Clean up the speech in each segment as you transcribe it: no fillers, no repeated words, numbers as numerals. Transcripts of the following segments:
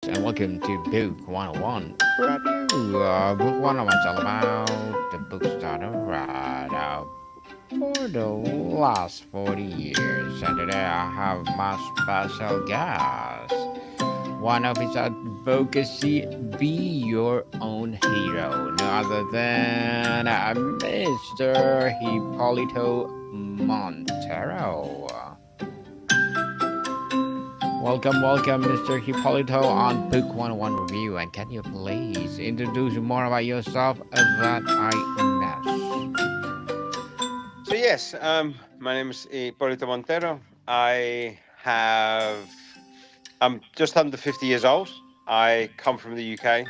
and welcome to Book 101 Review. Book 101 is all about the books that are read for the last 40 years. And today I have my special guest. One of his advocacy, be your own hero. No other than Mr. Hipolito Montero. Welcome, Mr. Hipolito on Book 101 Review. And can you please introduce more about yourself that I miss? My name is Hipolito Montero. I'm just under 50 years old. I come from the UK.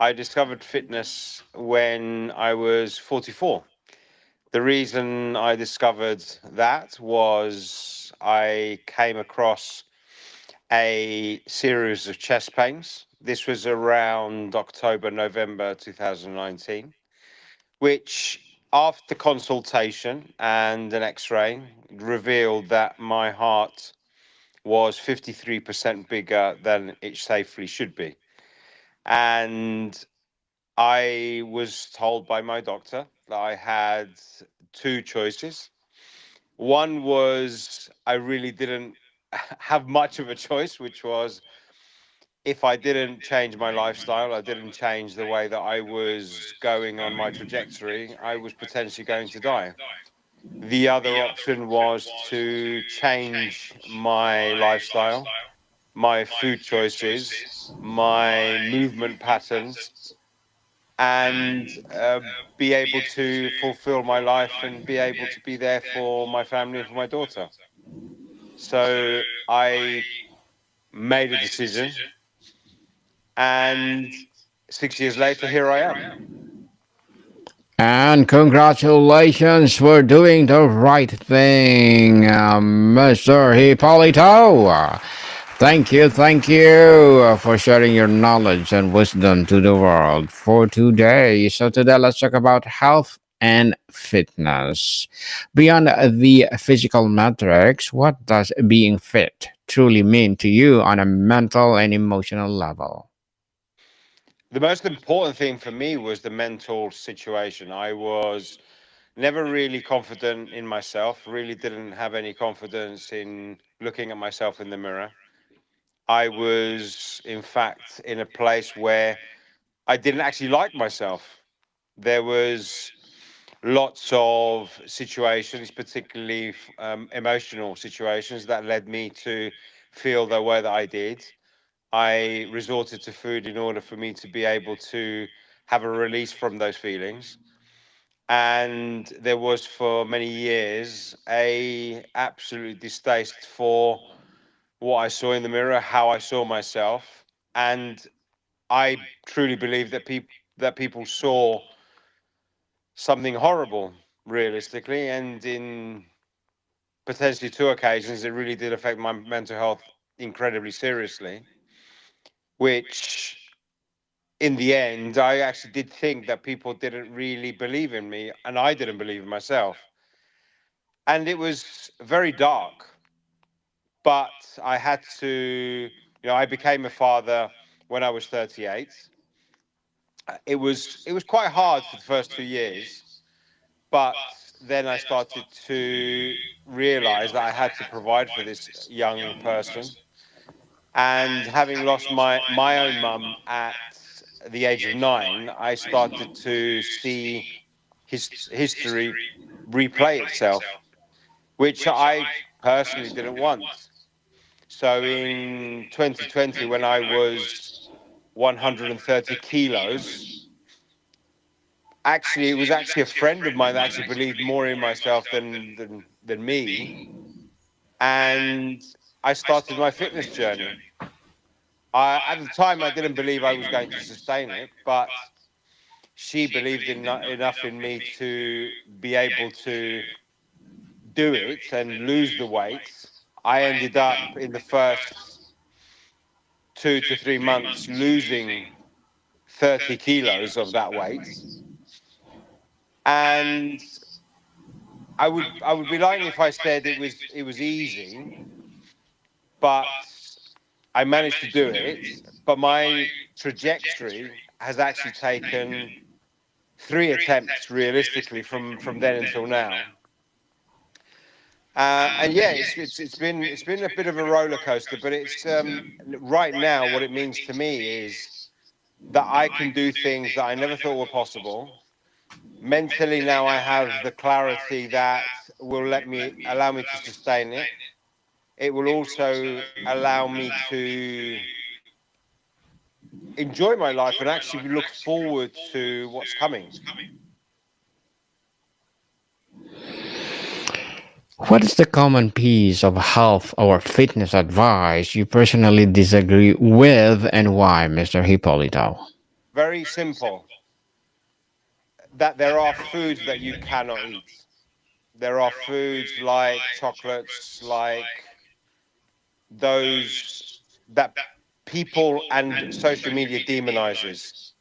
I discovered fitness when I was 44. The reason I discovered that was I came across a series of chest pains. This was around October, November 2019, which after consultation and an x-ray revealed that my heart was 53% bigger than it safely should be. And I was told by my doctor that I had two choices. One was I really didn't have much of a choice, which was if I didn't change my lifestyle, I didn't change the way that I was going on my trajectory, I was potentially going to die. The other option was to change my lifestyle, my food choices, my movement patterns, and be able to fulfill my life and be able to be there for my family and for my daughter. So I made a decision, and 6 years later, here I am. And congratulations for doing the right thing, Mr. Hipolito. Thank you for sharing your knowledge and wisdom to the world for today. So, today let's talk about health and fitness. Beyond the physical metrics, what does being fit truly mean to you on a mental and emotional level? The most important thing for me was the mental situation. I was never really confident in myself, really didn't have any confidence in looking at myself in the mirror. I was, in fact, in a place where I didn't actually like myself. There was lots of situations, particularly emotional situations, that led me to feel the way that I did. I resorted to food in order for me to be able to have a release from those feelings. And there was for many years a absolute distaste for what I saw in the mirror, how I saw myself, and I truly believe that people saw something horrible, realistically, and in potentially two occasions, it really did affect my mental health incredibly seriously. Which, in the end, I actually did think that people didn't really believe in me, and I didn't believe in myself, and it was very dark. But I had to, I became a father when I was 38. It was quite hard for the first 2 years, but then I started to realize that I had to provide for this young person. And having lost my own mum at the age of 9, I started to see his history replay itself, which I personally didn't want. So in 2020, when I was 130 kilos, actually, it was actually a friend of mine that actually believed more in myself than me, and I started my fitness journey. At the time, I didn't believe I was going to sustain it, but she believed enough in me to be able to do it and lose the weight. I ended up in the first 2 to 3 months losing 30 kilos of that weight. And I would be lying if I said it was easy, but I managed to do it, but my trajectory has actually taken 3 attempts realistically from then until now. And yeah, it's been a bit of a roller coaster, but it's right now what it means to me is that I can do things that I never thought were possible. Mentally now I have the clarity that will let me allow me to sustain it. It will also allow me to enjoy my life and actually look forward to what's coming. What is the common piece of health or fitness advice you personally disagree with and why, Mr. Hipolito? Very simple, that there are foods that you cannot eat. There are foods like chocolates, like those that people and social media demonizes.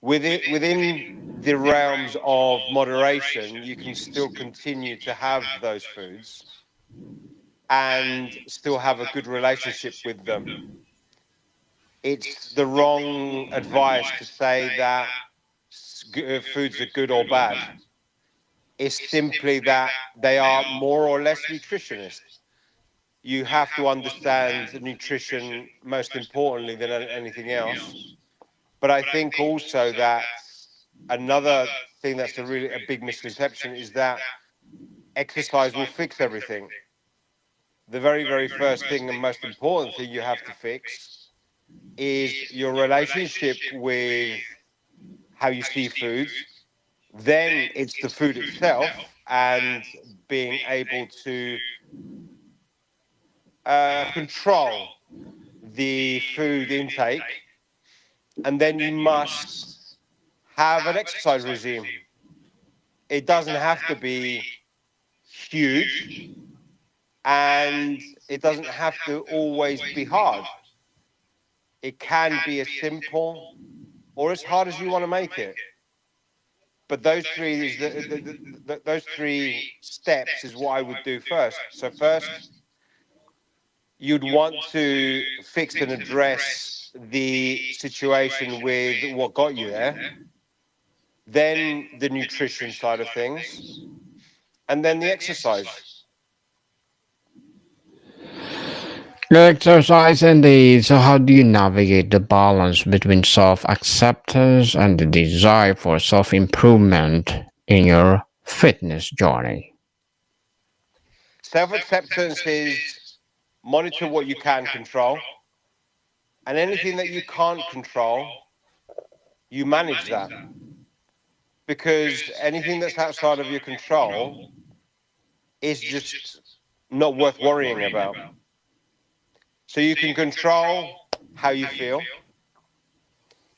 Within the realms of moderation, you can still continue to have those foods and still have a good relationship with them. It's the wrong advice to say that foods are good or bad. It's simply that they are more or less nutritionist. You have to understand nutrition most importantly than anything else. But I think also that another thing that's a big misconception is that exercise will fix everything. The very, very first thing and most important thing you have to fix is your relationship with how you see food. Then it's the food itself and being able to control the food intake. And then you must have an exercise regime. It doesn't have to be huge and it doesn't have to always be hard. It can be as simple or as hard as you want to make it. But those three is those three steps is what I would do first. So first, you'd want to fix and address the situation with what got you there, then the nutrition side of things, and then the exercise. Exercise indeed. So, how do you navigate the balance between self acceptance and the desire for self improvement in your fitness journey? Self acceptance is monitor what you can control, and anything that you can't control, you manage that, because anything that's outside of your control is just not worth worrying about. So you can control how you feel,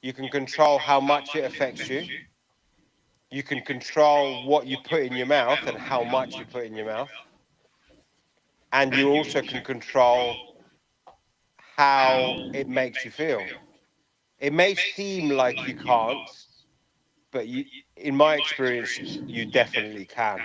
you can control how much it affects you, you can control what you put in your mouth and how much you put in your mouth, and you also can control how it makes you feel. It may seem like you can't, but in my experience, you definitely can.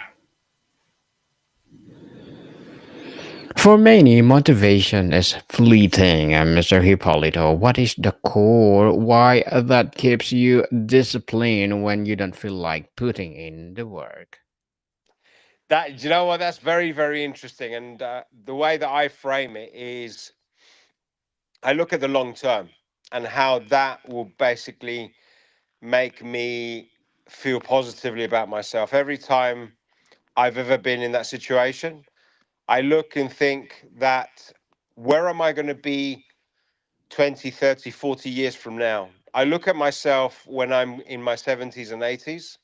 For many, motivation is fleeting, and Mr. Hippolito, what is the core why that keeps you disciplined when you don't feel like putting in the work? That, do you know what? That's very, very interesting. And the way that I frame it is, I look at the long term and how that will basically make me feel positively about myself. Every time I've ever been in that situation, I look and think that where am I going to be 20, 30, 40 years from now? I look at myself when I'm in my 70s and 80s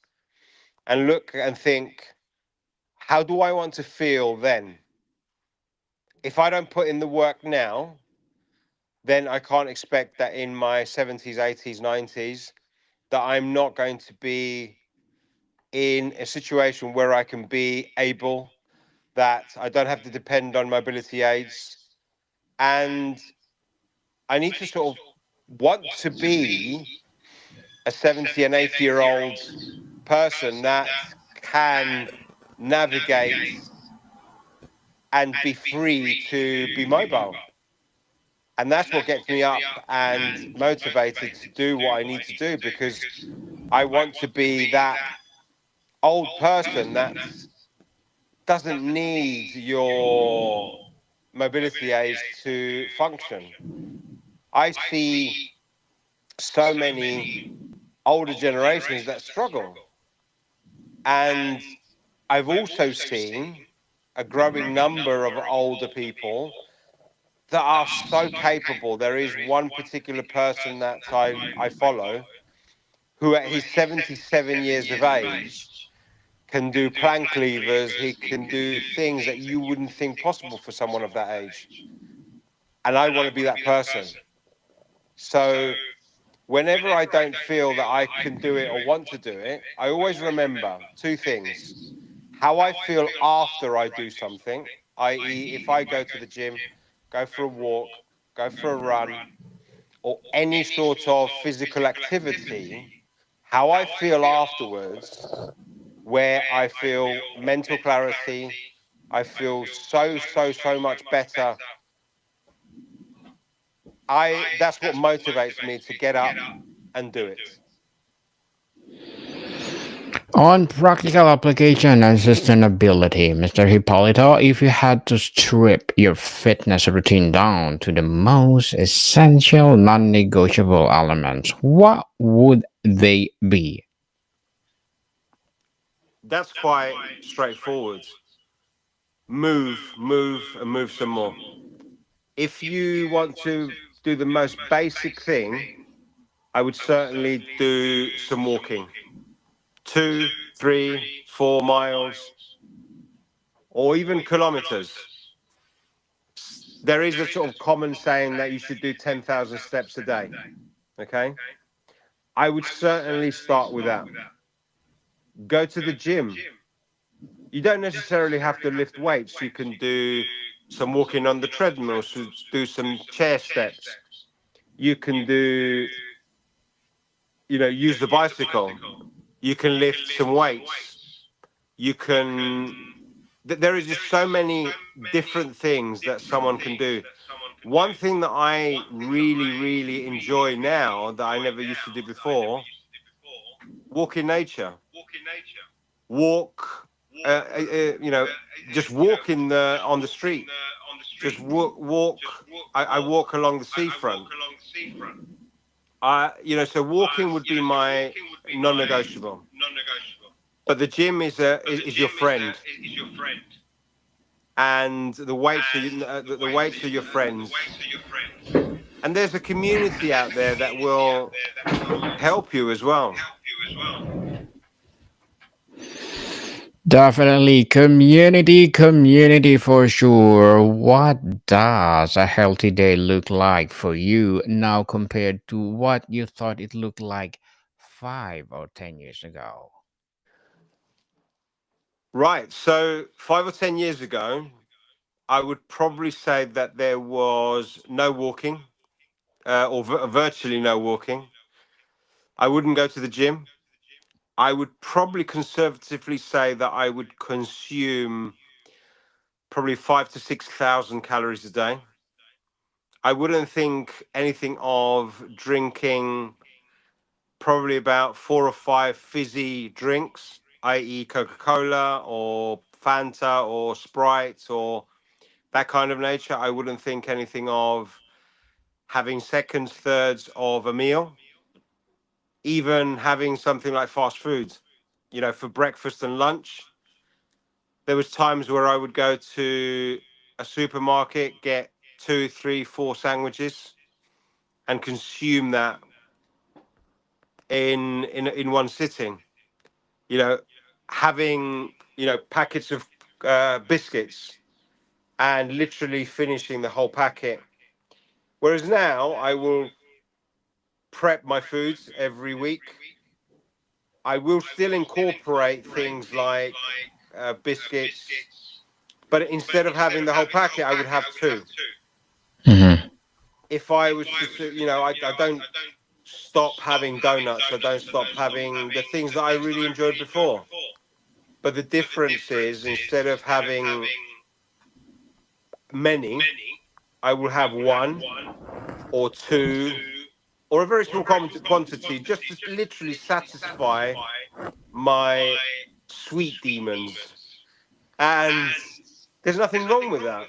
and look and think, how do I want to feel then? If I don't put in the work now, then I can't expect that in my 70s, 80s, 90s, that I'm not going to be in a situation where I can be able, that I don't have to depend on mobility aids. And I need to sort of want to be a 70 and 80-year-old person that can navigate and be free to be mobile. And that's what gets me up and motivated to do what I need to do, because I want to be that old person that doesn't need your mobility aids to function. I see so many older generations that struggle. And I've also seen a growing number of older people that are so capable. There is one particular person that I follow who, at his 77 years of age, can do plank levers. He can do things that you wouldn't think possible for someone of that age. And I want to be that person. So whenever I don't feel that I can do it or want to do it, I always remember two things: how I feel after I do something, i.e., if I go to the gym, go for a walk, go for a run, or any sort of physical activity, how I feel afterwards, where I feel mental clarity, I feel so much better. That's what motivates me to get up and do it. On practical application and sustainability, Mr. Hipolito, if you had to strip your fitness routine down to the most essential non negotiable elements, what would they be? That's quite straightforward. Move, and move some more. If you want to do the most basic thing, I would certainly do some walking, 2, 3, 4 miles, or even kilometers. There is a sort of common saying that you should do 10,000 steps a day. Okay. I would certainly start with that. Go to the gym. You don't necessarily have to lift weights. You can do some walking on the treadmill, do some chair steps. You can do, use the bicycle. You can lift some weights. You can, there is just so many different things that someone can do. One thing that I really, really enjoy now that I never used to do before: walk in nature. Walk, just walk in the on the street. Just walk. I walk along the seafront. So walking would be my non-negotiable. But the gym is your friend, and the weights are your friends. And there's a community out there that will help you as well. Definitely community for sure. What does a healthy day look like for you now compared to what you thought it looked like 5 or 10 years ago? Right. So 5 or 10 years ago, I would probably say that there was no walking, or virtually no walking. I wouldn't go to the gym. I would probably conservatively say that I would consume probably 5 to 6 thousand calories a day. I wouldn't think anything of drinking probably about 4 or 5 fizzy drinks, i.e., Coca Cola or Fanta or Sprite or that kind of nature. I wouldn't think anything of having seconds, thirds of a meal, even having something like fast food, for breakfast and lunch. There was times where I would go to a supermarket, get 2, 3, 4 sandwiches, and consume that in one sitting. You know, having packets of biscuits and literally finishing the whole packet. Whereas now I will prep my foods every week. I will still incorporate things like biscuits, but instead of having the whole packet, I would have two. Mhm. If I was to, I don't stop having donuts. I don't stop having the things that I really enjoyed before. But the difference is, instead of having many, I will have one or two or a very small quantity just to literally satisfy my sweet demons. And there's nothing wrong with that.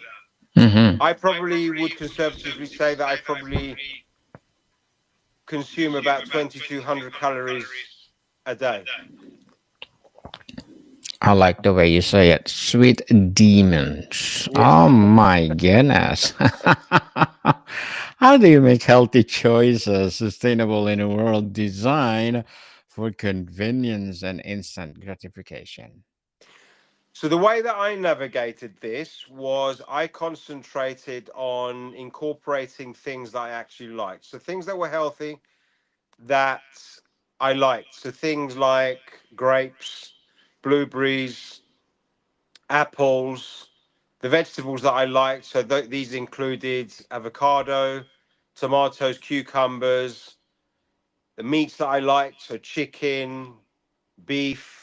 Mm-hmm. I probably would conservatively say that I probably consume about 2,200 calories a day. I like the way you say it. Sweet demons. Oh Yes. my goodness. How do you make healthy choices sustainable in a world designed for convenience and instant gratification? So the way that I navigated this was I concentrated on incorporating things that I actually liked. So things that were healthy that I liked. So things like grapes, blueberries, apples, the vegetables that I liked. So these included avocado, tomatoes, cucumbers, the meats that I liked. So chicken, beef.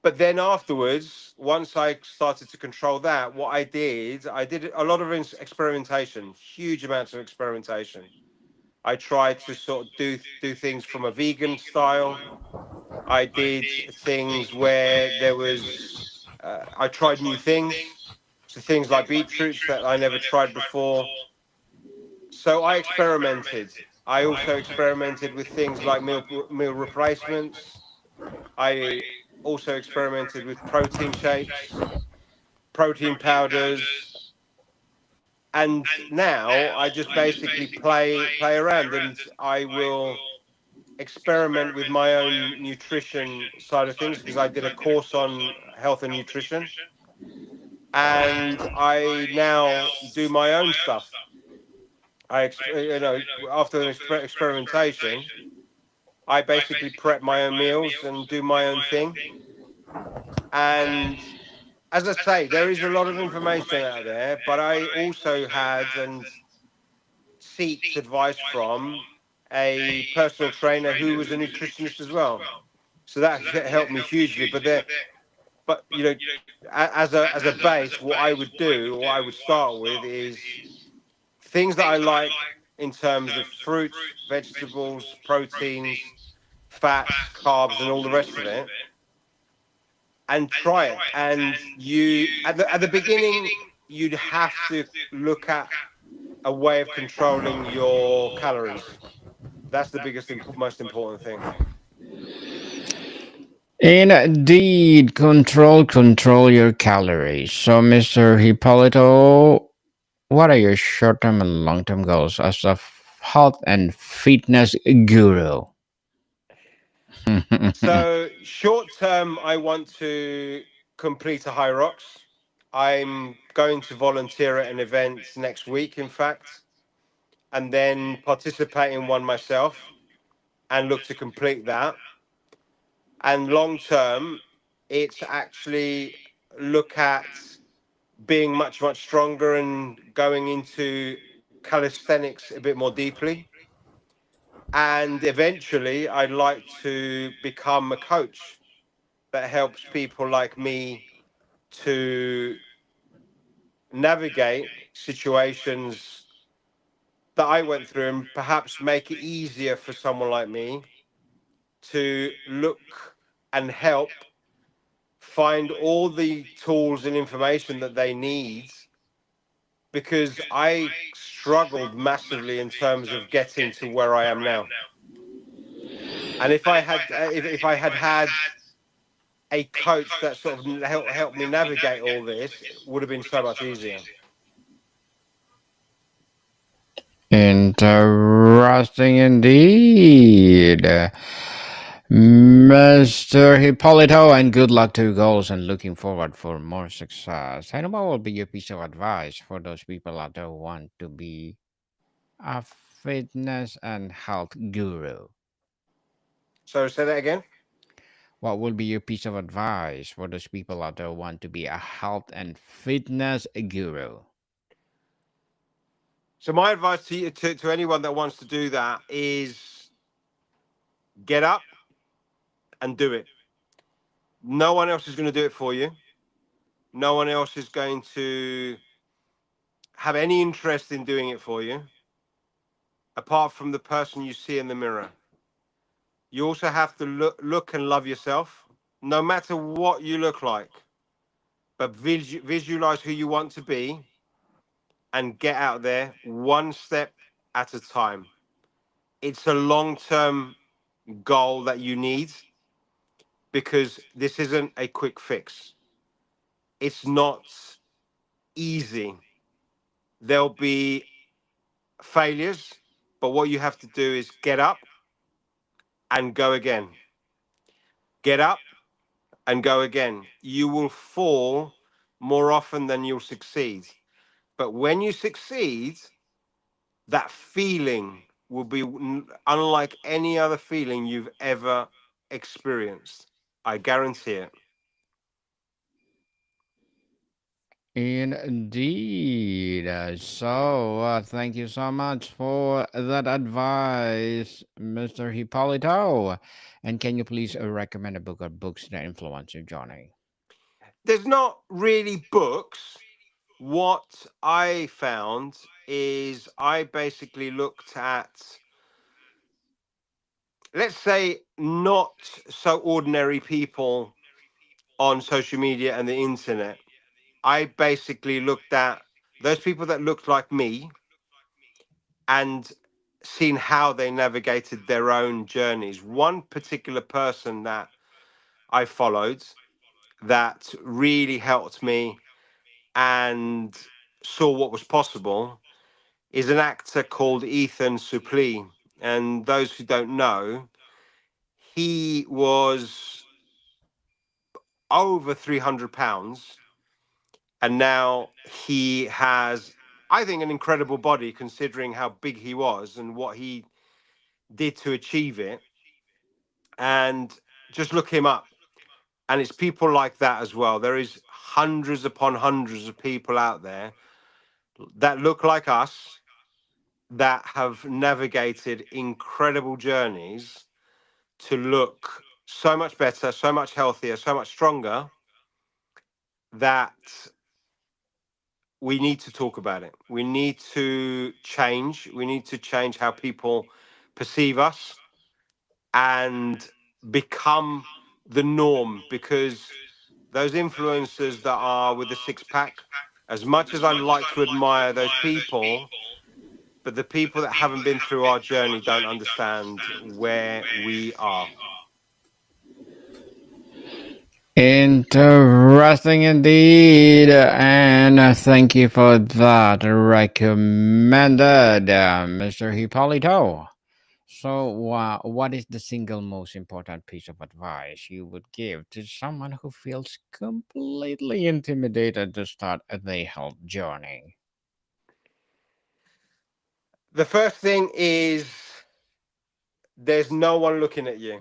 But then afterwards, once I started to control that, what I did a lot of experimentation, huge amounts of experimentation. I tried to sort of do things from a vegan style. I did things where there was I tried new things, so things like beetroots that I never tried before. So I experimented. I also experimented with things like meal replacements. I also experimented with protein shakes, protein powders, and now I just basically play around, and I will experiment with my own nutrition side of things because I did a course on health and nutrition, and I now do my own stuff. After an experimentation, I basically prep my own meals and do my own thing. And as I say, there is a lot of information out there, but I also had and seeked advice from a personal trainer who was a nutritionist as well. So that helped me hugely. But as a base, what I would do, what I would start with is things that I like in terms of fruits, vegetables, proteins, fats, carbs, and all the rest of it, and try it. And you at the beginning, you'd have to look at a way of controlling your calories. That's the biggest, most important thing. Indeed, control your calories. So, Mr. Hipolito, what are your short term and long term goals as a health and fitness guru? So short term, I want to complete a high rocks. I'm going to volunteer at an event next week, in fact, and then participate in one myself and look to complete that. And long term, it's actually look at being much stronger and going into calisthenics a bit more deeply. And eventually, I'd like to become a coach that helps people like me to navigate situations that I went through and perhaps make it easier for someone like me to look and help find all the tools and information that they need, because I struggled massively in terms of getting to where I am now. And if I had had a coach that sort of helped me navigate all this, it would have been so much easier. Interesting indeed. Mr. Hipolito, and good luck to your goals and looking forward for more success. And what will be your piece of advice for those people out there who want to be a fitness and health guru? So say that again. What will be your piece of advice for those people out there who want to be a health and fitness guru? So my advice to you, to anyone that wants to do that is get up and do it. No one else is going to do it for you. No one else is going to have any interest in doing it for you, apart from the person you see in the mirror. You also have to look and love yourself, no matter what you look like. But visualize who you want to be and get out there one step at a time. It's a long term goal that you need because this isn't a quick fix. It's not easy. There'll be failures, but what you have to do is get up and go again. Get up and go again. You will fall more often than you'll succeed. But when you succeed, that feeling will be unlike any other feeling you've ever experienced. I guarantee it. Indeed. So, thank you so much for that advice, Mr. Hipolito. And can you please recommend a book or books that influence your journey? There's not really books. What I found is I basically looked at, let's say, not so ordinary people on social media and the internet. I basically looked at those people that looked like me and seen how they navigated their own journeys. One particular person that I followed that really helped me and saw what was possible is an actor called Ethan Suplee. And those who don't know, he was over 300 pounds. And now he has, I think, an incredible body considering how big he was and what he did to achieve it. And just look him up. And it's people like that as well. There is hundreds upon hundreds of people out there that look like us that have navigated incredible journeys to look so much better, so much healthier, so much stronger that we need to talk about it. We need to change. We need to change how people perceive us and become the norm because those influencers that are with the six pack, as much as I like to admire those people, but the people that haven't been through our journey don't understand where we are. Interesting indeed, and thank you for that recommended, Mr. Hipolito. So, what is the single most important piece of advice you would give to someone who feels completely intimidated to start their health journey? The first thing is there's no one looking at you.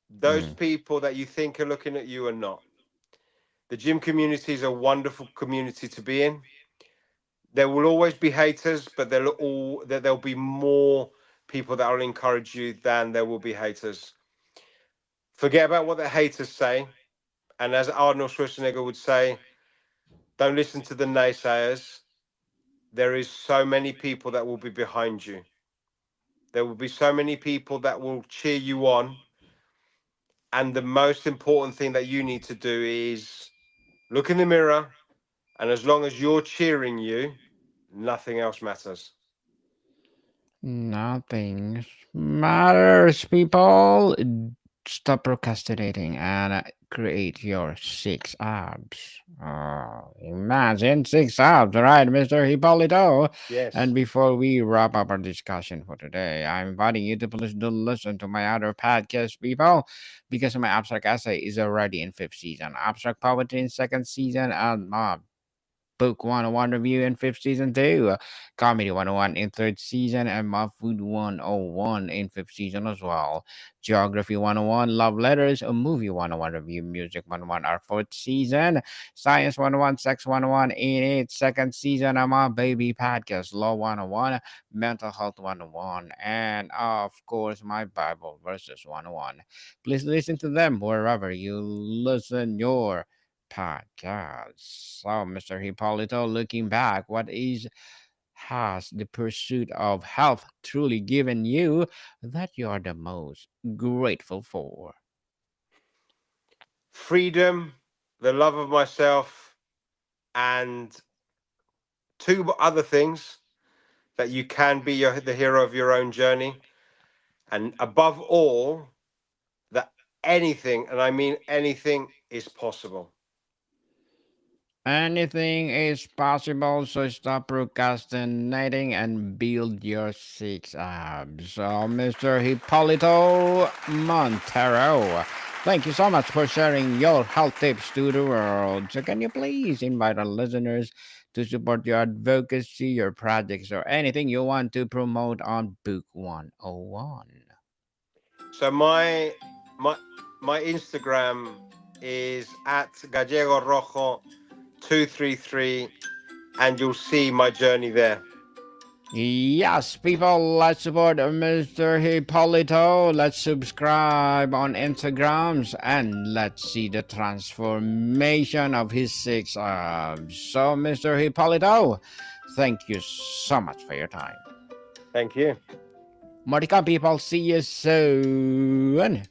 Those Mm. people that you think are looking at you are not. The gym community is a wonderful community to be in. There will always be haters, but there'll be more people that will encourage you than there will be haters. Forget about what the haters say. And as Arnold Schwarzenegger would say, don't listen to the naysayers. There is so many people that will be behind you. There will be so many people that will cheer you on. And the most important thing that you need to do is look in the mirror. And as long as you're cheering you, nothing else matters. Nothing matters, people. Stop procrastinating and create your six abs. Oh, imagine six abs, right, Mr. Hipolito? Yes. And before we wrap up our discussion for today, I'm inviting you to please do listen to my other podcast, people, because my abstract essay is already in fifth season, abstract poetry in second season, and Book 101 review in fifth season two, Comedy 101 in third season, and My Food 101 in fifth season as well. Geography 101, Love Letters, a Movie 101 review, Music 101 our fourth season, Science 101, Sex 101 in its second season, and My Baby Podcast, Law 101, Mental Health 101, and of course, My Bible Verses 101. Please listen to them wherever you listen your podcast. So, Mr. Hipolito, looking back, what is has the pursuit of health truly given you that you are the most grateful for? Freedom, the love of myself, and two other things, that you can be the hero of your own journey. And above all, that anything, and I mean anything, is possible. Anything is possible, so stop procrastinating and build your six abs. So, Mr. Hipolito Montero, thank you so much for sharing your health tips to the world. So, can you please invite our listeners to support your advocacy, your projects, or anything you want to promote on Book 101? So my my Instagram is at Gallego Rojo 233, and you'll see my journey there. Yes, people, let's support Mr. Hipolito. Let's subscribe on Instagrams and let's see the transformation of his six abs. So, Mr. Hipolito, thank you so much for your time. Thank you. More to come, people. See you soon.